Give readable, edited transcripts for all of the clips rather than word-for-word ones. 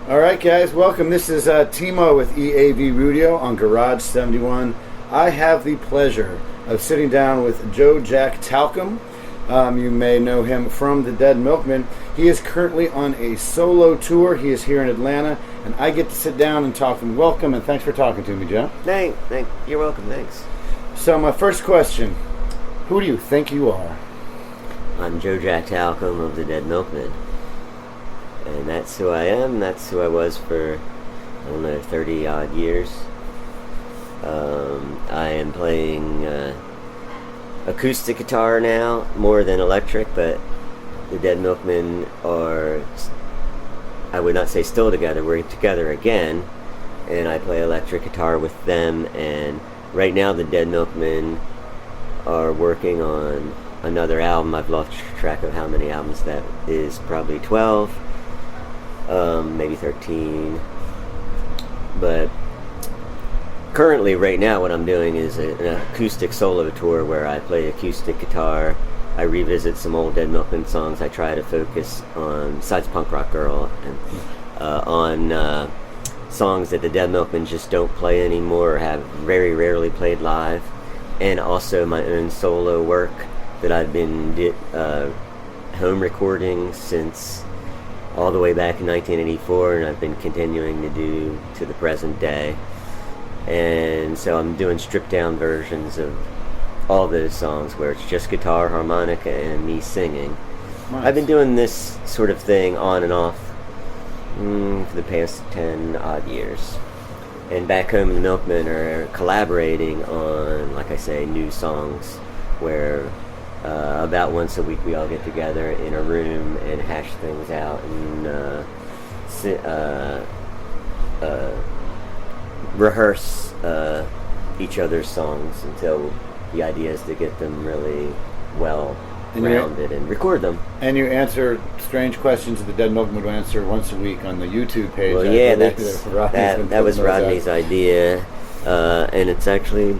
All right, guys, welcome. This is Timo with EAV Radio on Garage 71. I have the pleasure of sitting down with Joe Jack Talcum. You may know him from the Dead Milkmen. He is currently on a solo tour. He is here in Atlanta, and I get to sit down and talk to him. Welcome, and thanks for talking to me, Joe. You're welcome. Thanks. So my first question, who do you think you are? I'm Joe Jack Talcum of the Dead Milkmen. And that's who I am. That's who I was for, 30-odd years. I am playing acoustic guitar now, more than electric, but the Dead Milkmen are, I would not say still together, we're together again, and I play electric guitar with them, and right now the Dead Milkmen are working on another album. I've lost track of how many albums that is, probably 12. Maybe 13, but currently right now what I'm doing is an acoustic solo tour where I play acoustic guitar. I revisit some old Dead Milkmen songs. I try to focus on, besides Punk Rock Girl, and on songs that the Dead Milkmen just don't play anymore or have very rarely played live, and also my own solo work that I've been home recording since all the way back in 1984, and I've been continuing to do to the present day. And so I'm doing stripped down versions of all those songs where it's just guitar, harmonica, and me singing. Nice. I've been doing this sort of thing on and off for the past 10 odd years. And back home, the Milkmen are collaborating on, like I say, new songs where about once a week we all get together in a room and hash things out and rehearse each other's songs until the idea is to get them really well rounded and record them. And you answer strange questions that the Dead Milkmen would answer once a week on the YouTube page. Well, yeah, that was Rodney's idea, and it's actually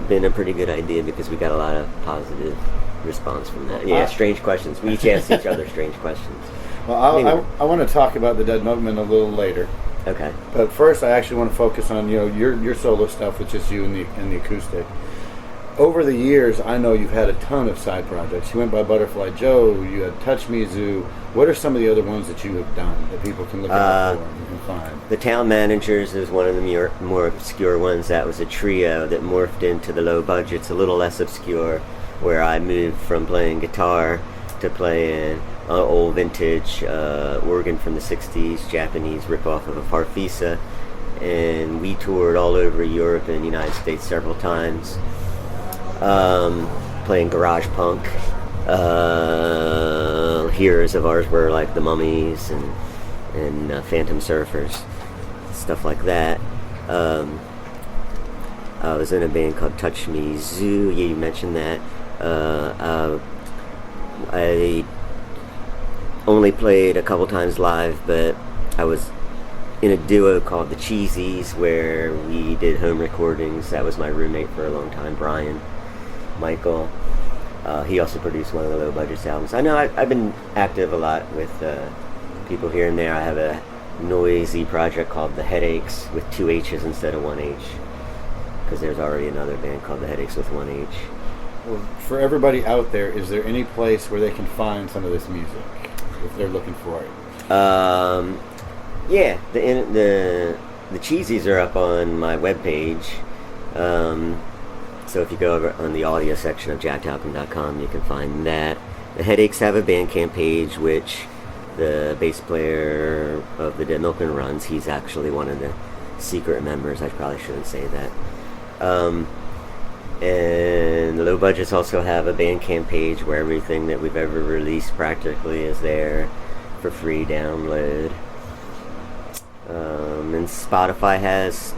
been a pretty good idea because we got a lot of positive response from that. Yeah, strange questions. We each ask each other strange questions. Well, I want to talk about the Dead Milkmen a little later. Okay. But first, I actually want to focus on your solo stuff, which is you and the acoustic. Over the years, I know you've had a ton of side projects. You went by Butterfly Joe. You had Touch Me Zoo. What are some of the other ones that you have done that people can look out for and can find? The Town Managers is one of the more obscure ones. That was a trio that morphed into the Low Budgets, a little less obscure, where I moved from playing guitar to playing old vintage organ from the 60s, Japanese ripoff of a Farfisa. And we toured all over Europe and the United States several times. Playing garage punk. Heroes of ours were like the Mummies and Phantom Surfers, stuff like that. I was in a band called Touch Me Zoo. Yeah, you mentioned that. I only played a couple times live, but I was in a duo called the Cheesies where we did home recordings. That was my roommate for a long time, Brian Michael. He also produced one of the Low Budgets albums. I know I've been active a lot with people here and there. I have a noisy project called The Headaches with 2 H's instead of 1 H, because there's already another band called The Headaches with 1 H. Well, for everybody out there, is there any place where they can find some of this music if they're looking for it? Yeah, the Cheesies are up on my webpage. So if you go over on the audio section of jacktalcum.com, you can find that. The Headaches have a Bandcamp page, which the bass player of the Dead Milkmen runs. He's actually one of the secret members. I probably shouldn't say that. And the Low Budgets also have a Bandcamp page where everything that we've ever released practically is there for free download. And Spotify has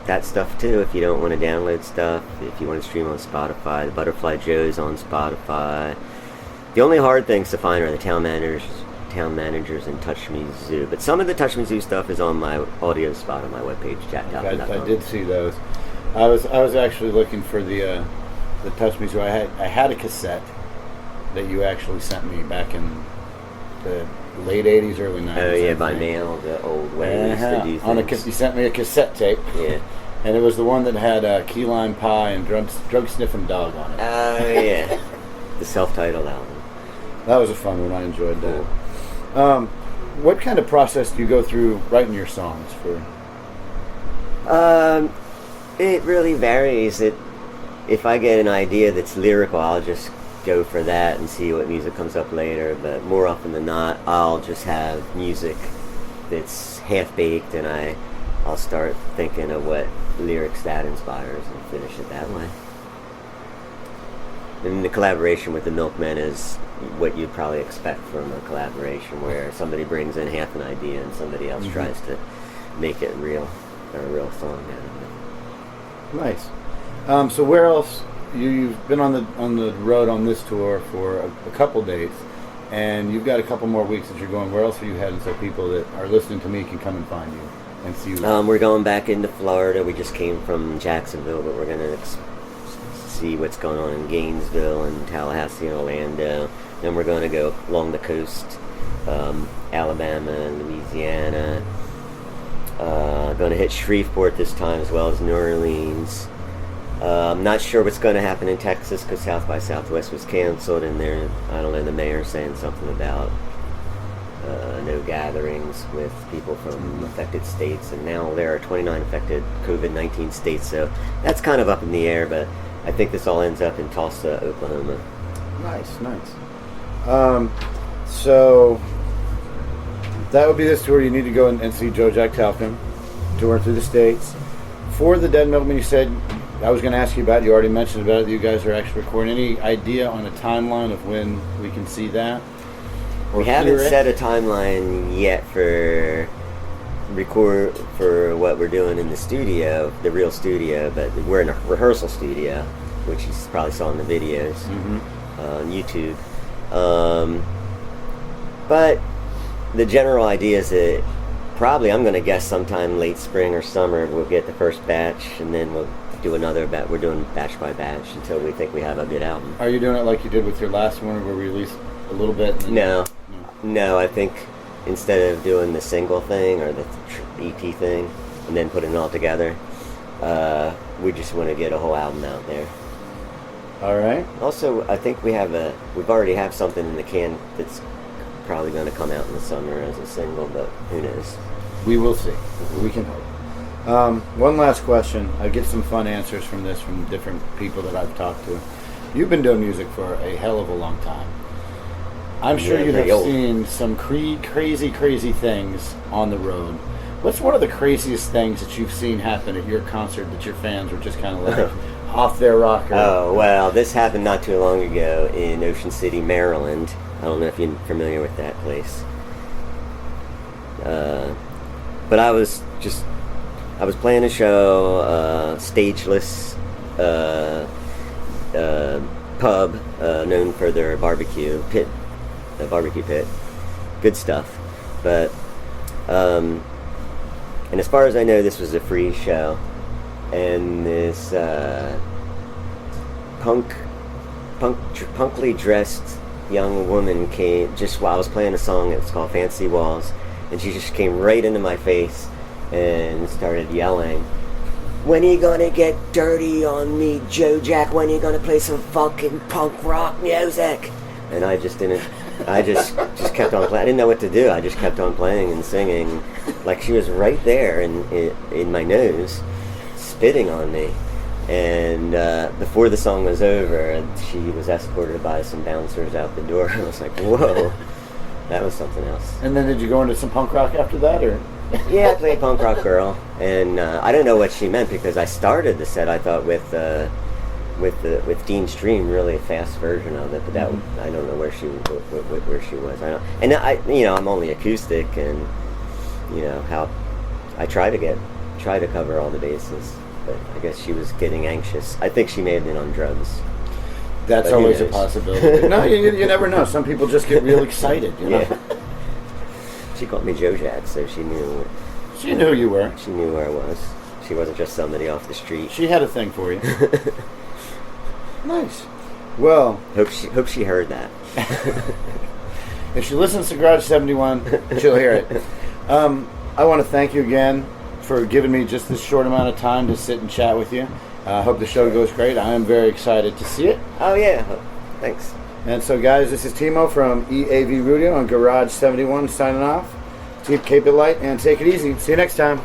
that stuff too if you don't want to download stuff. If you want to stream on Spotify, the Butterfly Joe's on Spotify. The only hard things to find are the Town Managers and Touch Me Zoo. But some of the Touch Me Zoo stuff is on my audio spot on my webpage, jacktalcum.com. I did see those. I was actually looking for the Touch Me Zoo. I had a cassette that you actually sent me back in the late 80s, early 90s. Oh yeah, by mail, the old way we used to do things. You sent me a cassette tape. Yeah. And it was the one that had key lime pie and drug sniffing dog on it. Oh yeah, the self-titled album. That was a fun one. I enjoyed that. What kind of process do you go through writing your songs for? It really varies. If I get an idea that's lyrical, I'll just go for that and see what music comes up later. But more often than not, I'll just have music that's half-baked, and I'll start thinking of what lyrics that inspires and finish it that way. And the collaboration with the Milkmen is what you'd probably expect from a collaboration, where somebody brings in half an idea and somebody else tries to make it real, or a real song out of it. Nice. So where else? You've been on the road on this tour for a couple dates, and you've got a couple more weeks that you're going. Where else are you heading so people that are listening to me can come and find you and see you? We're going back into Florida. We just came from Jacksonville, but we're going to see what's going on in Gainesville and Tallahassee and Orlando. Then we're going to go along the coast, Alabama and Louisiana. Going to hit Shreveport this time, as well as New Orleans. I'm not sure what's going to happen in Texas because South by Southwest was canceled, and I don't know, the mayor's saying something about no gatherings with people from affected states, and now there are 29 affected COVID-19 states, so that's kind of up in the air, but I think this all ends up in Tulsa, Oklahoma. Nice. So that would be this tour. You need to go and see Joe Jack Talcum, tour through the states. For the Dead Milkmen, you said, I was going to ask you about it. You already mentioned about it. You guys are actually recording. Any idea on a timeline of when we can see that? We haven't set a timeline yet for what we're doing in the studio, the real studio, but we're in a rehearsal studio, which you probably saw in the videos on YouTube. But the general idea is that probably, I'm going to guess sometime late spring or summer, we'll get the first batch, and then we'll do another batch. We're doing batch by batch until we think we have a good album. Are you doing it like you did with your last one, where we released a little bit? No, I think instead of doing the single thing or the EP thing and then putting it all together, we just want to get a whole album out there. All right. Also, I think we already have something in the can that's probably going to come out in the summer as a single, but who knows? We will see. We can hope. One last question. I get some fun answers from different people that I've talked to. You've been doing music for a hell of a long time. I'm sure you have seen some crazy things on the road. What's one of the craziest things that you've seen happen at your concert that your fans were just kind of like off their rocker? Oh, well, this happened not too long ago in Ocean City, Maryland. I don't know if you're familiar with that place. But I was playing a show, stageless pub, known for their barbecue pit. The barbecue pit, good stuff. But and as far as I know, this was a free show, and this punkly dressed young woman came just while I was playing a song. It's called Fancy Walls, and she just came right into my face and started yelling, "When are you gonna get dirty on me, Joe Jack? When are you gonna play some fucking punk rock music?" And I just didn't. I just kept on playing. I didn't know what to do. I just kept on playing and singing, like she was right there in my nose, spitting on me. And before the song was over, she was escorted by some bouncers out the door. I was like, whoa, that was something else. And then did you go into some punk rock after that, or? Yeah, I played Punk Rock Girl, and I don't know what she meant, because I started the set, I thought, with Dean's Dream, really a fast version of it, but that I don't know where she was. I'm only acoustic, and how I try to cover all the bases, but I guess she was getting anxious. I think she may have been on drugs. That's always a possibility. No, you never know. Some people just get real excited. Yeah. She called me Joe Jack, so she knew. She knew who you were. She knew where I was. She wasn't just somebody off the street. She had a thing for you. Nice. Well, hope she heard that. If she listens to Garage 71, she'll hear it. I want to thank you again for giving me just this short amount of time to sit and chat with you. I hope the show goes great. I am very excited to see it. Oh, yeah. Thanks. And so, guys, this is Timo from EAV Radio on Garage 71 signing off. Keep it light and take it easy. See you next time.